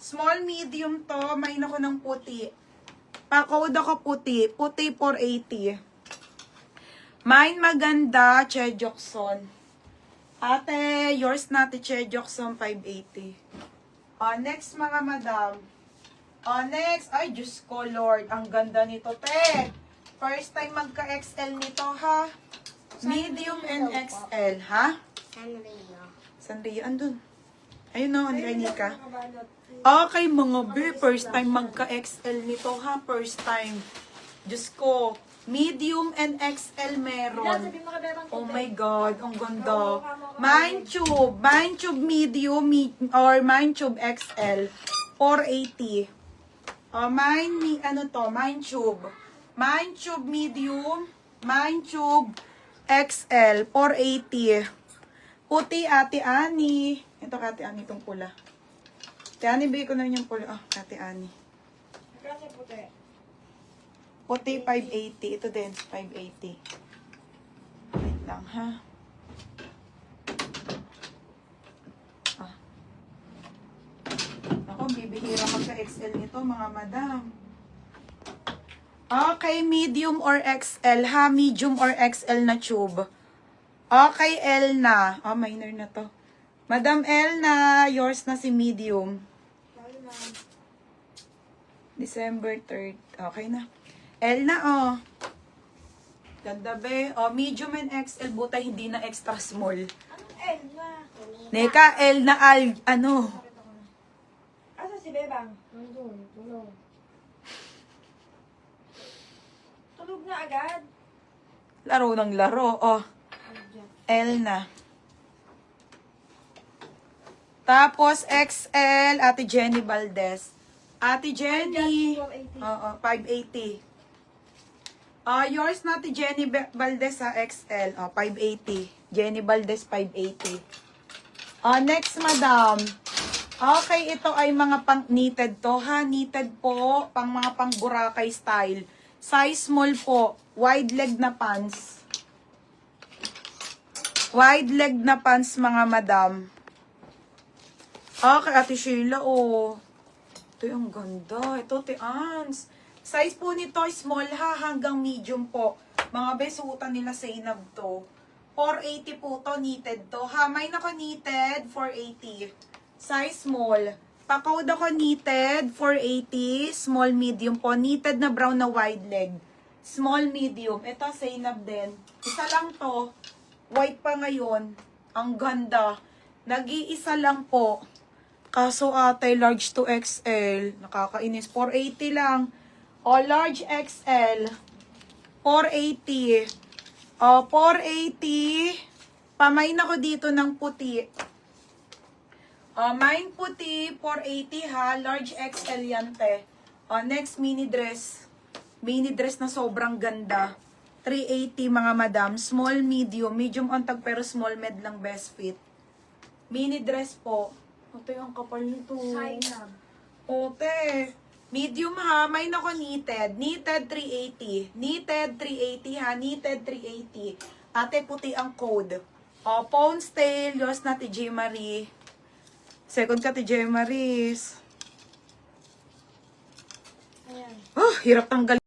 Small, medium to. May ako ng puti. Pa-code ako puti. Puti 480. Mine maganda, Che Jokson. Ate, yours natin, Che Jokson, 580. Next, mga madam. Next. Ay, Diyos ko, Lord. Ang ganda nito, te. First time magka-XL nito, ha? Medium and XL, ha? Sanrio, andun. Ayun no, kay Nika. Okay, mga be, first time magka-XL nito, ha? First time. Diyos ko. Medium and XL meron. Oh my God, ang ganda. Mine tube medium or mine tube XL, 480. Mine tube. Mine tube medium, mine tube XL, 480. Puti, Ate Ani. Ito, Ate Ani, itong pula. Ate Ani, bigay ko na yung pula. Ate Ani. Magkano puti? Puti, 580. Ito din, 580. Wait lang, ha? Ako, bibihira magka XL nito, mga madam. Okay, medium or XL, ha? Medium or XL na tube. Okay, L na. Minor na to. Madam L na, yours na si medium. December 3rd. Okay na. L na, Ganda be. Medium and XL, buta hindi na extra small. Anong L na? Neka, L na ano. Asa si Bebang? Nandun, tulog. Tulog na agad? Laro ng laro, L na. Tapos, XL, Ate Jenny Valdez. Ate Jenny. 580. Yours na, Ate Jenny Valdez sa XL. 580. Jenny Valdez, 580. Next, madam. Okay, ito ay mga pang-knitted to, ha? Knitted po, pang mga pang-Boracay style. Size small po. Wide leg na pants. Wide leg na pants, mga madam. Okay, Ate Sheila, Ito yung ganda. Ito, Ate Ans. Size po nito, small ha, hanggang medium po. Mga besutan nila sa inab to. 480 po to, knitted to. Ha, may nako knitted, 480. Size small. Pa-code ako knitted, 480. Small, medium po. Knitted na brown na wide leg. Small, medium. Ito, sa inab din. Isa lang to. White pa ngayon. Ang ganda. Nag-iisa lang po. Kaso ate, large to XL. Nakakainis. 480 lang. Large XL. 480. 480. Pamain ako dito ng puti. Mine puti, 480 ha. Large XL yan, te. Next, mini dress. Mini dress na sobrang ganda. 380 mga madam. Small, medium. Medium on tag pero small med lang best fit. Mini dress po. Ito yung kapal nito. Sainab. Te. Medium ha. May nako knitted. Knitted 380. Knitted 380 ha. Knitted 380. Ate, puti ang code. Pond's Tail. Yours na ti J. Marie. Second ka ti J. Marie. Ayan. Hirap tanggal.